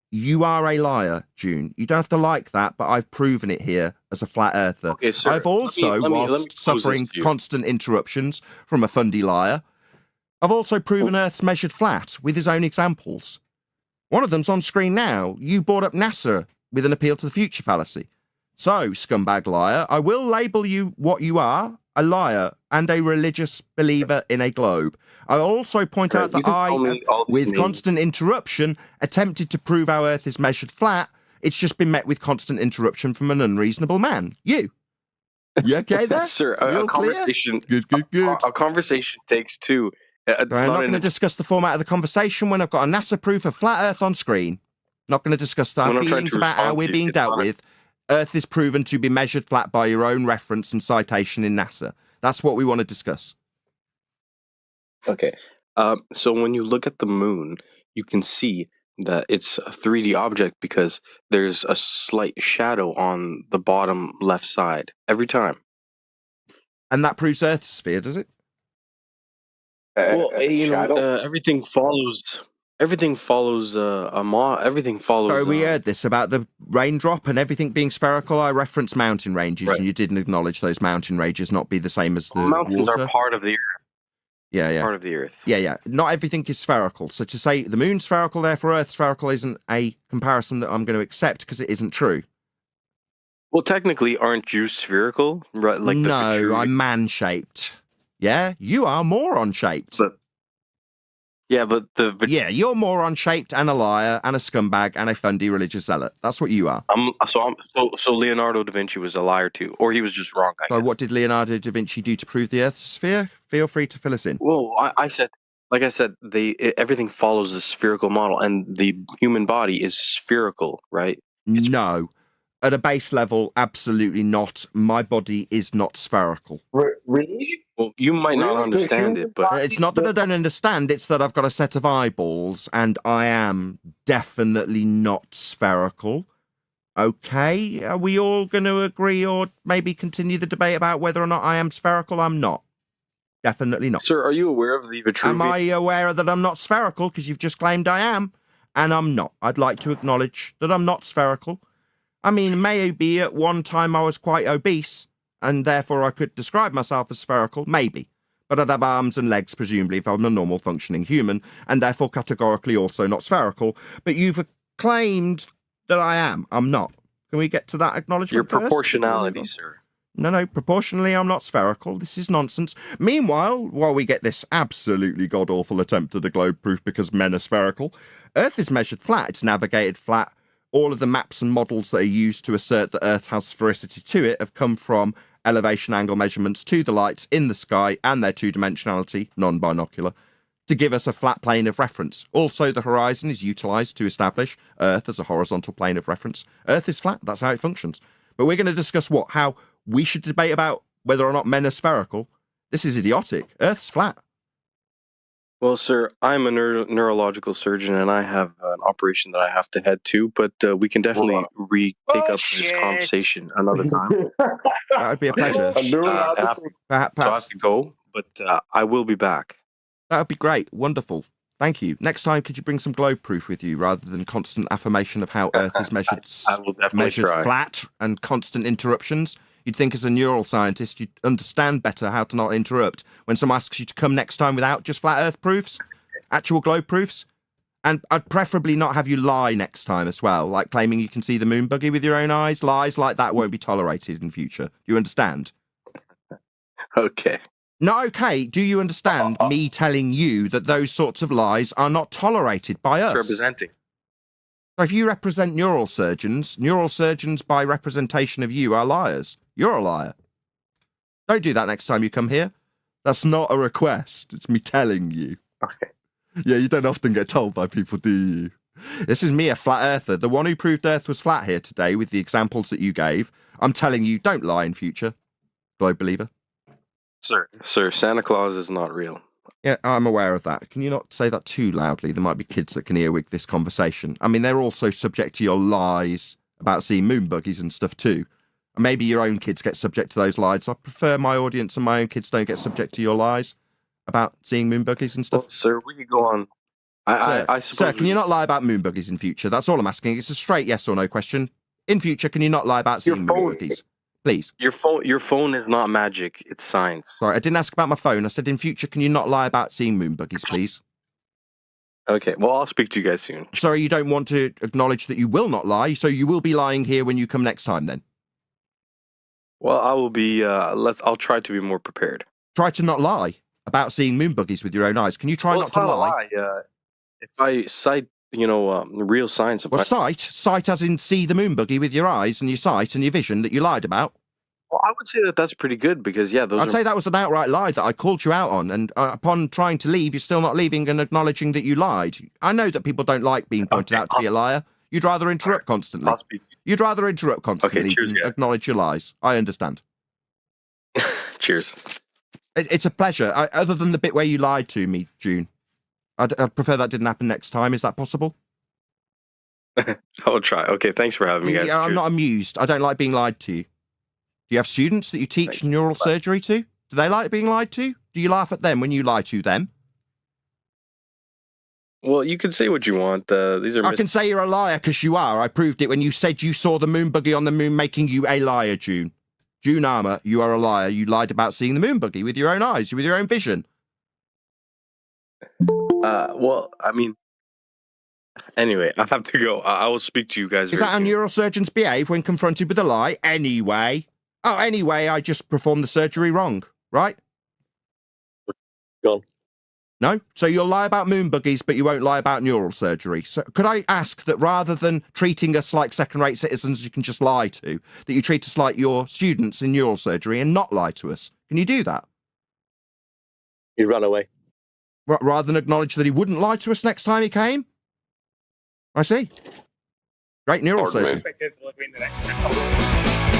You are a liar, June. You don't have to like that, but I've proven it here as a flat earther. Okay, sir, I've also, let me whilst pose suffering this to you. constant interruptions from a fundy liar, I've also proven Earth's measured flat with his own examples. One of them's on screen now. You brought up NASA with an appeal to the future fallacy. So, scumbag liar, I will label you what you are, a liar and a religious believer in a globe. I'll also point out that you can I, call me all these with names. constant interruption, attempted to prove our Earth is measured flat. It's just been met with constant interruption from an unreasonable man. You okay there? Sir, You a all clear? conversation. Good. A conversation takes two. It's I'm not not going to discuss the format of the conversation when I've got a NASA proof of flat Earth on screen. Not going to discuss our When I'm trying feelings to about how respond we're to you, being it's dealt not a- with. Earth is proven to be measured flat by your own reference and citation in NASA. That's what we want to discuss. Okay. So when you look at the moon, you can see that it's a 3D object because there's a slight shadow on the bottom left side every time. And that proves Earth's sphere, does it? Well, Shadow? everything follows. Everything follows Everything follows. So we heard this about the raindrop and everything being spherical. I referenced mountain ranges, Right. and you didn't acknowledge those mountain ranges not be the same as the mountains water. are part of the Earth. Yeah. Part of the Earth. Yeah. Not everything is spherical. So to say the moon's spherical, therefore Earth's spherical, isn't a comparison that I'm going to accept because it isn't true. Well, technically, aren't you spherical? Right? Like the No, Vitruvian- I'm man-shaped. Yeah, you are moron-shaped. But the Yeah, you're moron-shaped and a liar and a scumbag and a fundy religious zealot. That's what you are. So Leonardo da Vinci was a liar too, or he was just wrong. I So guess. what did Leonardo da Vinci do to prove the Earth's sphere? Feel free to fill us in. Well, I said, everything follows the spherical model, and the human body is spherical, right? No. At a base level, absolutely not. My body is not spherical. Really? Well, you might not Really? understand it, but It's not that I don't understand, it's that I've got a set of eyeballs and I am definitely not spherical. Okay, are we all going to agree or maybe continue the debate about whether or not I am spherical? I'm not. Definitely not. sir, are you aware of the Vitruvian? Am I aware that I'm not spherical? Because you've just claimed I am, and I'm not. I'd like to acknowledge that I'm not spherical. I mean, maybe at one time I was quite obese, and therefore I could describe myself as spherical, maybe. But I'd have arms and legs, presumably, if I'm a normal functioning human, and therefore categorically also not spherical. But you've claimed that I am. I'm not. Can we get to that acknowledgement Your first? proportionality, sir. No, proportionally I'm not spherical. This is nonsense. Meanwhile, while we get this absolutely god-awful attempt at a globe proof because men are spherical, Earth is measured flat, it's navigated flat. All of the maps and models that are used to assert that Earth has sphericity to it have come from elevation angle measurements to the lights in the sky and their two-dimensionality, non-binocular, to give us a flat plane of reference. Also, the horizon is utilised to establish Earth as a horizontal plane of reference. Earth is flat, that's how it functions. But we're going to discuss how we should debate about whether or not men are spherical. This is idiotic. Earth's flat. Well, sir, I'm a neurological surgeon, and I have an operation that I have to head to. But we can definitely take up this Bullshit. conversation another time. That would be a pleasure. A neurological- I have to, Perhaps, so I have to go, but I will be back. that would be great. Wonderful. Thank you. Next time, could you bring some globe proof with you rather than constant affirmation of how Earth is measured, I will definitely measured try. flat and constant interruptions? You'd think as a neural scientist, you'd understand better how to not interrupt when someone asks you to come next time without just flat Earth proofs, actual globe proofs. And I'd preferably not have you lie next time as well, like claiming you can see the moon buggy with your own eyes. Lies like that won't be tolerated in future. Do you understand? Okay. No, okay. Do you understand me telling you that those sorts of lies are not tolerated by us? Representing. So if you represent neural surgeons by representation of you are liars. You're a liar. Don't do that next time you come here. That's not a request. It's me telling you. Okay. Yeah, you don't often get told by people, do you? This is me, a flat earther, the one who proved Earth was flat here today with the examples that you gave. I'm telling you, don't lie in future. Globe believer. Sir, Santa Claus is not real. Yeah, I'm aware of that. Can you not say that too loudly? There might be kids that can earwig this conversation. I mean, they're also subject to your lies about seeing moon buggies and stuff too. And maybe your own kids get subject to those lies. I prefer my audience and my own kids don't get subject to your lies about seeing moon buggies and stuff. Well, sir, we could go on. I suppose. Sir, can you not lie about moon buggies in future? That's all I'm asking. It's a straight yes or no question. In future, can you not lie about seeing moon buggies? Please. Your phone is not magic. It's science. Sorry, I didn't ask about my phone. I said in future, can you not lie about seeing moon buggies, please? Okay, well, I'll speak to you guys soon. So you don't want to acknowledge that you will not lie, so you will be lying here when you come next time then? Well, I will be, I'll try to be more prepared. Try to not lie about seeing moon buggies with your own eyes. Can you try Well, not it's to not a lie? If I cite, real science. Well, sight as in see the moon buggy with your eyes and your sight and your vision that you lied about. Well, I would say that that's pretty good because, yeah, I'd say that was an outright lie that I called you out on, and upon trying to leave, you're still not leaving and acknowledging that you lied. I know that people don't like being pointed out to be a liar. You'd rather interrupt constantly. I'll speak. You'd rather interrupt constantly cheers, than guys. acknowledge your lies. I understand. Cheers. It's a pleasure. Other than the bit where you lied to me, June, I'd prefer that didn't happen next time. Is that possible? I will try. Okay, thanks for having me, guys. Yeah, I'm Cheers. not amused. I don't like being lied to. Do you have students that you teach neural surgery to? Do they like being lied to? Do you laugh at them when you lie to them? Well, you can say what you want. These are. I can say you're a liar because you are. I proved it when you said you saw the moon buggy on the moon, making you a liar, June. June Armour, you are a liar. You lied about seeing the moon buggy with your own eyes, with your own vision. Well, I mean, anyway, I have to go. I will speak to you guys. Is that how neurosurgeons behave when confronted with a lie? Anyway. Oh, anyway, I just performed the surgery wrong, right? Gone. No? So you'll lie about moon buggies, but you won't lie about neural surgery. So could I ask that rather than treating us like second-rate citizens you can just lie to, that you treat us like your students in neural surgery and not lie to us? Can you do that? He ran away. Rather than acknowledge that he wouldn't lie to us next time he came? I see. Great neural Pardon me. surgeon.